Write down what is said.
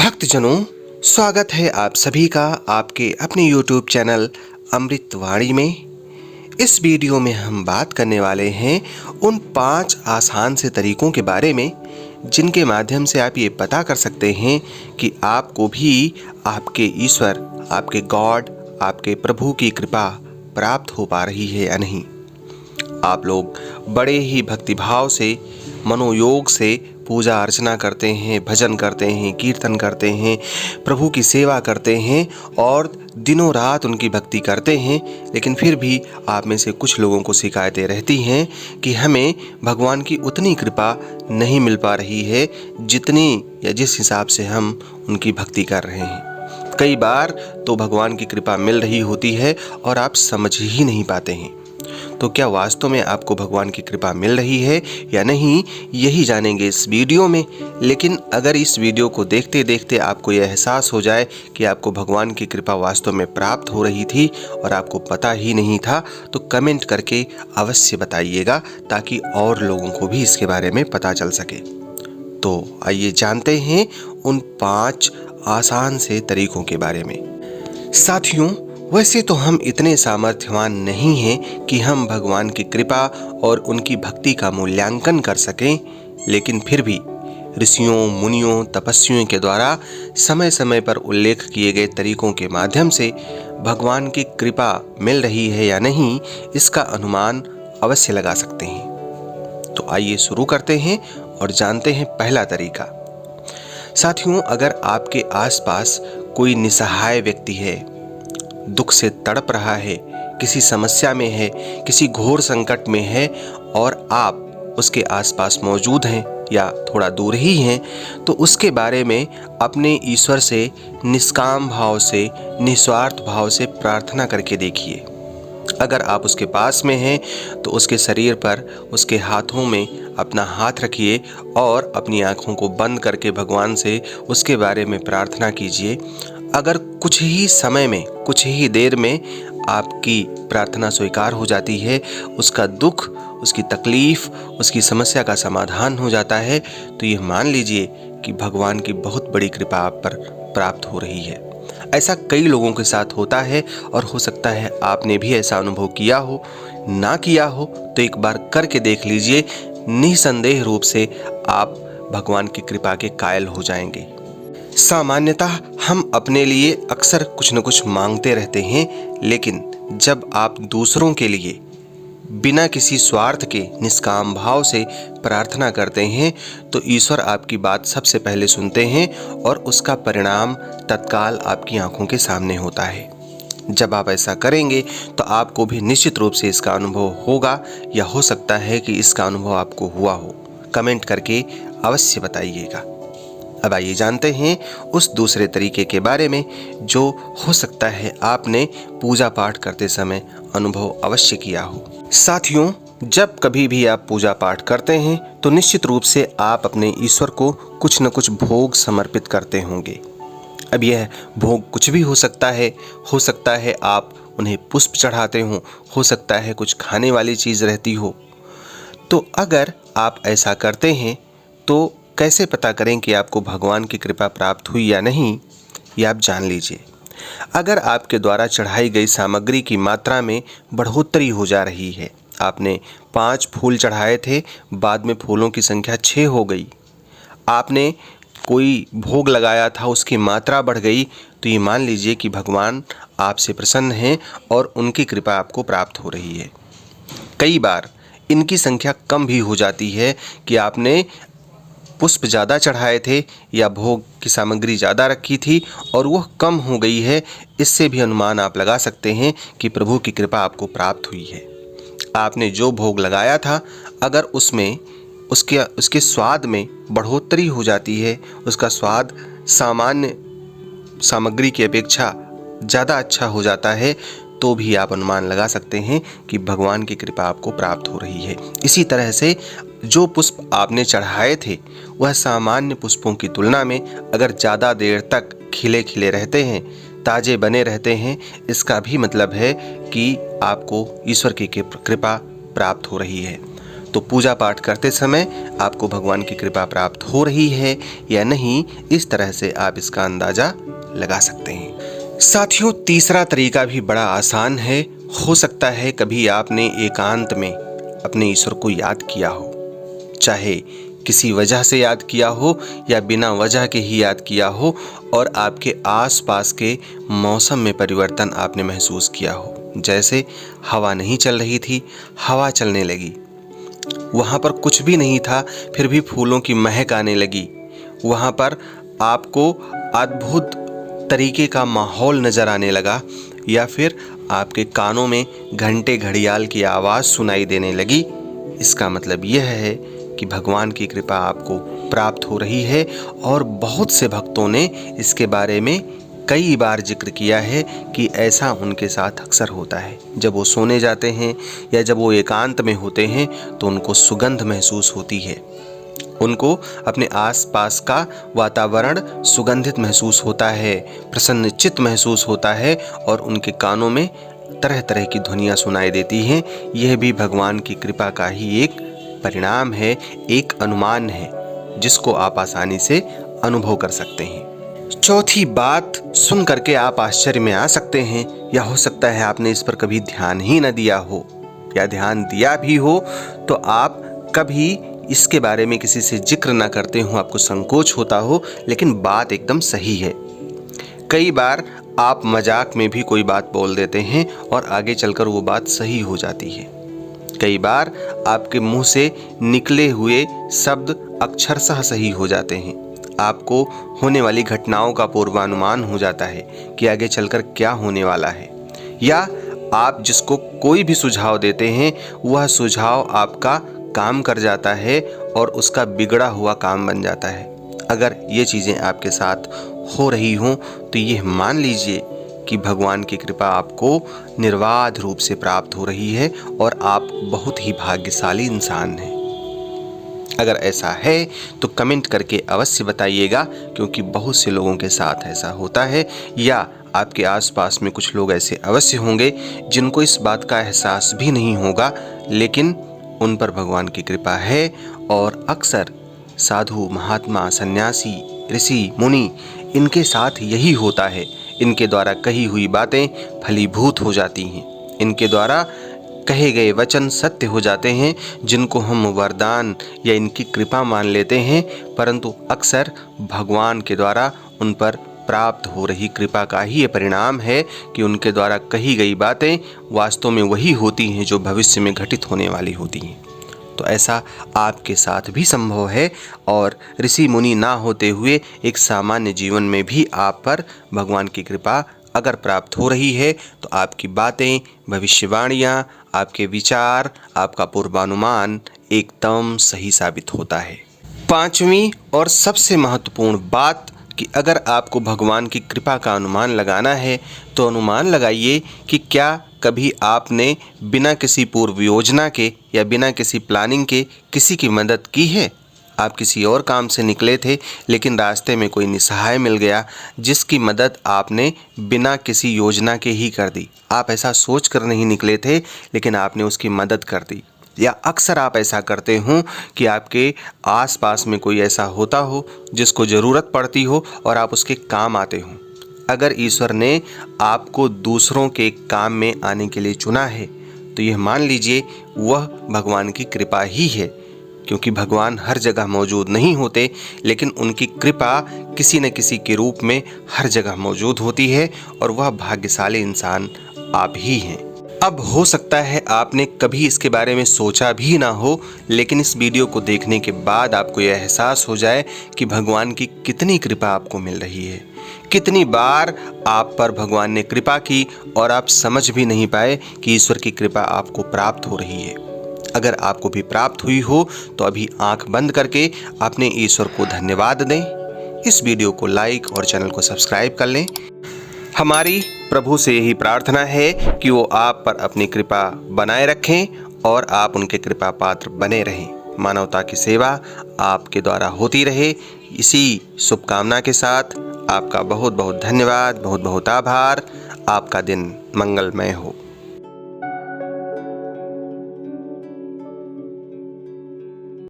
भक्तजनों, स्वागत है आप सभी का आपके अपने YouTube चैनल अमृतवाणी में। इस वीडियो में हम बात करने वाले हैं उन 5 आसान से तरीकों के बारे में जिनके माध्यम से आप ये पता कर सकते हैं कि आपको भी आपके ईश्वर, आपके गॉड, आपके प्रभु की कृपा प्राप्त हो पा रही है या नहीं। आप लोग बड़े ही भक्तिभाव से, मनोयोग से पूजा अर्चना करते हैं, भजन करते हैं, कीर्तन करते हैं, प्रभु की सेवा करते हैं और दिनों रात उनकी भक्ति करते हैं, लेकिन फिर भी आप में से कुछ लोगों को शिकायतें रहती हैं कि हमें भगवान की उतनी कृपा नहीं मिल पा रही है जितनी या जिस हिसाब से हम उनकी भक्ति कर रहे हैं। कई बार तो भगवान की कृपा मिल रही होती है और आप समझ ही नहीं पाते हैं। तो क्या वास्तव में आपको भगवान की कृपा मिल रही है या नहीं, यही जानेंगे इस वीडियो में। लेकिन अगर इस वीडियो को देखते देखते आपको यह एहसास हो जाए कि आपको भगवान की कृपा वास्तव में प्राप्त हो रही थी और आपको पता ही नहीं था, तो कमेंट करके अवश्य बताइएगा ताकि और लोगों को भी इसके बारे में पता चल सके। तो आइए जानते हैं उन 5 आसान से तरीकों के बारे में। साथियों, वैसे तो हम इतने सामर्थ्यवान नहीं हैं कि हम भगवान की कृपा और उनकी भक्ति का मूल्यांकन कर सकें, लेकिन फिर भी ऋषियों, मुनियों, तपस्वियों के द्वारा समय समय पर उल्लेख किए गए तरीकों के माध्यम से भगवान की कृपा मिल रही है या नहीं, इसका अनुमान अवश्य लगा सकते हैं। तो आइए शुरू करते हैं और जानते हैं पहला तरीका। साथियों, अगर आपके आसपास कोई निसहाय व्यक्ति है, दुख से तड़प रहा है, किसी समस्या में है, किसी घोर संकट में है और आप उसके आसपास मौजूद हैं या थोड़ा दूर ही हैं, तो उसके बारे में अपने ईश्वर से निष्काम भाव से, निस्वार्थ भाव से प्रार्थना करके देखिए। अगर आप उसके पास में हैं तो उसके शरीर पर, उसके हाथों में अपना हाथ रखिए और अपनी आँखों को बंद करके भगवान से उसके बारे में प्रार्थना कीजिए। अगर कुछ ही समय में, कुछ ही देर में आपकी प्रार्थना स्वीकार हो जाती है, उसका दुख, उसकी तकलीफ़, उसकी समस्या का समाधान हो जाता है, तो ये मान लीजिए कि भगवान की बहुत बड़ी कृपा आप पर प्राप्त हो रही है। ऐसा कई लोगों के साथ होता है और हो सकता है आपने भी ऐसा अनुभव किया हो। ना किया हो तो एक बार करके देख लीजिए, निसंदेह रूप से आप भगवान की कृपा के कायल हो जाएंगे। सामान्यतः हम अपने लिए अक्सर कुछ न कुछ मांगते रहते हैं, लेकिन जब आप दूसरों के लिए बिना किसी स्वार्थ के निष्काम भाव से प्रार्थना करते हैं तो ईश्वर आपकी बात सबसे पहले सुनते हैं और उसका परिणाम तत्काल आपकी आंखों के सामने होता है। जब आप ऐसा करेंगे तो आपको भी निश्चित रूप से इसका अनुभव होगा या हो सकता है कि इसका अनुभव आपको हुआ हो। कमेंट करके अवश्य बताइएगा। अब आइए जानते हैं उस दूसरे तरीके के बारे में जो हो सकता है आपने पूजा पाठ करते समय अनुभव अवश्य किया हो। साथियों, जब कभी भी आप पूजा पाठ करते हैं तो निश्चित रूप से आप अपने ईश्वर को कुछ न कुछ भोग समर्पित करते होंगे। अब यह भोग कुछ भी हो सकता है आप उन्हें पुष्प चढ़ाते हो सकता है कुछ खाने वाली चीज़ रहती हो। तो अगर आप ऐसा करते हैं तो कैसे पता करें कि आपको भगवान की कृपा प्राप्त हुई या नहीं, ये आप जान लीजिए। अगर आपके द्वारा चढ़ाई गई सामग्री की मात्रा में बढ़ोतरी हो जा रही है, आपने 5 फूल चढ़ाए थे, बाद में फूलों की संख्या 6 हो गई, आपने कोई भोग लगाया था, उसकी मात्रा बढ़ गई, तो ये मान लीजिए कि भगवान आपसे प्रसन्न हैं और उनकी कृपा आपको प्राप्त हो रही है। कई बार इनकी संख्या कम भी हो जाती है कि आपने पुष्प ज़्यादा चढ़ाए थे या भोग की सामग्री ज़्यादा रखी थी और वह कम हो गई है। इससे भी अनुमान आप लगा सकते हैं कि प्रभु की कृपा आपको प्राप्त हुई है। आपने जो भोग लगाया था, अगर उसमें उसके स्वाद में बढ़ोतरी हो जाती है, उसका स्वाद सामान्य सामग्री की अपेक्षा ज़्यादा अच्छा हो जाता है, तो भी आप अनुमान लगा सकते हैं कि भगवान की कृपा आपको प्राप्त हो रही है। इसी तरह से जो पुष्प आपने चढ़ाए थे वह सामान्य पुष्पों की तुलना में अगर ज़्यादा देर तक खिले खिले रहते हैं, ताज़े बने रहते हैं, इसका भी मतलब है कि आपको ईश्वर की कृपा प्राप्त हो रही है। तो पूजा पाठ करते समय आपको भगवान की कृपा प्राप्त हो रही है या नहीं, इस तरह से आप इसका अंदाजा लगा सकते हैं। साथियों, तीसरा तरीका भी बड़ा आसान है। हो सकता है कभी आपने एकांत में अपने ईश्वर को याद किया हो, चाहे किसी वजह से याद किया हो या बिना वजह के ही याद किया हो, और आपके आसपास के मौसम में परिवर्तन आपने महसूस किया हो। जैसे हवा नहीं चल रही थी, हवा चलने लगी, वहाँ पर कुछ भी नहीं था फिर भी फूलों की महक आने लगी, वहाँ पर आपको अद्भुत तरीके का माहौल नज़र आने लगा, या फिर आपके कानों में घंटे घड़ियाल की आवाज़ सुनाई देने लगी। इसका मतलब यह है कि भगवान की कृपा आपको प्राप्त हो रही है। और बहुत से भक्तों ने इसके बारे में कई बार जिक्र किया है कि ऐसा उनके साथ अक्सर होता है। जब वो सोने जाते हैं या जब वो एकांत में होते हैं तो उनको सुगंध महसूस होती है, उनको अपने आसपास का वातावरण सुगंधित महसूस होता है, प्रसन्नचित्त महसूस होता है, और उनके कानों में तरह तरह की ध्वनियाँ सुनाई देती हैं। यह भी भगवान की कृपा का ही एक परिणाम है, एक अनुमान है, जिसको आप आसानी से अनुभव कर सकते हैं। चौथी बात सुन करके आप आश्चर्य में आ सकते हैं, या हो सकता है आपने इस पर कभी ध्यान ही न दिया हो, या ध्यान दिया भी हो तो आप कभी इसके बारे में किसी से जिक्र ना करते हो, आपको संकोच होता हो, लेकिन बात एकदम सही है। कई बार आप मजाक में भी कोई बात बोल देते हैं और आगे चलकर वो बात सही हो जाती है। कई बार आपके मुंह से निकले हुए शब्द अक्षरशः सही हो जाते हैं। आपको होने वाली घटनाओं का पूर्वानुमान हो जाता है कि आगे चलकर क्या होने वाला है, या आप जिसको कोई भी सुझाव देते हैं वह सुझाव आपका काम कर जाता है और उसका बिगड़ा हुआ काम बन जाता है। अगर ये चीज़ें आपके साथ हो रही हों तो ये मान लीजिए कि भगवान की कृपा आपको निर्बाध रूप से प्राप्त हो रही है और आप बहुत ही भाग्यशाली इंसान हैं। अगर ऐसा है तो कमेंट करके अवश्य बताइएगा, क्योंकि बहुत से लोगों के साथ ऐसा होता है, या आपके आसपास में कुछ लोग ऐसे अवश्य होंगे जिनको इस बात का एहसास भी नहीं होगा, लेकिन उन पर भगवान की कृपा है। और अक्सर साधु, महात्मा, सन्यासी, ऋषि, मुनि, इनके साथ यही होता है। इनके द्वारा कही हुई बातें फलीभूत हो जाती हैं, इनके द्वारा कहे गए वचन सत्य हो जाते हैं, जिनको हम वरदान या इनकी कृपा मान लेते हैं, परंतु अक्सर भगवान के द्वारा उन पर प्राप्त हो रही कृपा का ही ये परिणाम है कि उनके द्वारा कही गई बातें वास्तव में वही होती हैं जो भविष्य में घटित होने वाली होती हैं। तो ऐसा आपके साथ भी संभव है, और ऋषि मुनि ना होते हुए एक सामान्य जीवन में भी आप पर भगवान की कृपा अगर प्राप्त हो रही है तो आपकी बातें, भविष्यवाणियाँ, आपके विचार, आपका पूर्वानुमान एकदम सही साबित होता है। पांचवी और सबसे महत्वपूर्ण बात कि अगर आपको भगवान की कृपा का अनुमान लगाना है तो अनुमान लगाइए कि क्या कभी आपने बिना किसी पूर्व योजना के या बिना किसी प्लानिंग के किसी की मदद की है। आप किसी और काम से निकले थे, लेकिन रास्ते में कोई निसहाय मिल गया जिसकी मदद आपने बिना किसी योजना के ही कर दी। आप ऐसा सोच कर नहीं निकले थे, लेकिन आपने उसकी मदद कर दी। या अक्सर आप ऐसा करते हो कि आपके आसपास में कोई ऐसा होता हो जिसको ज़रूरत पड़ती हो और आप उसके काम आते हो। अगर ईश्वर ने आपको दूसरों के काम में आने के लिए चुना है तो यह मान लीजिए वह भगवान की कृपा ही है, क्योंकि भगवान हर जगह मौजूद नहीं होते, लेकिन उनकी कृपा किसी न किसी के रूप में हर जगह मौजूद होती है, और वह भाग्यशाली इंसान आप ही हैं। अब हो सकता है आपने कभी इसके बारे में सोचा भी ना हो, लेकिन इस वीडियो को देखने के बाद आपको यह एहसास हो जाए कि भगवान की कितनी कृपा आपको मिल रही है। कितनी बार आप पर भगवान ने कृपा की और आप समझ भी नहीं पाए कि ईश्वर की कृपा आपको प्राप्त हो रही है। अगर आपको भी प्राप्त हुई हो तो अभी आंख बंद करके अपने ईश्वर को धन्यवाद दें। इस वीडियो को लाइक और चैनल को सब्सक्राइब कर लें। हमारी प्रभु से यही प्रार्थना है कि वो आप पर अपनी कृपा बनाए रखें और आप उनके कृपा पात्र बने रहें। मानवता की सेवा आपके द्वारा होती रहे, इसी शुभकामना के साथ आपका बहुत बहुत धन्यवाद, बहुत बहुत आभार। आपका दिन मंगलमय हो।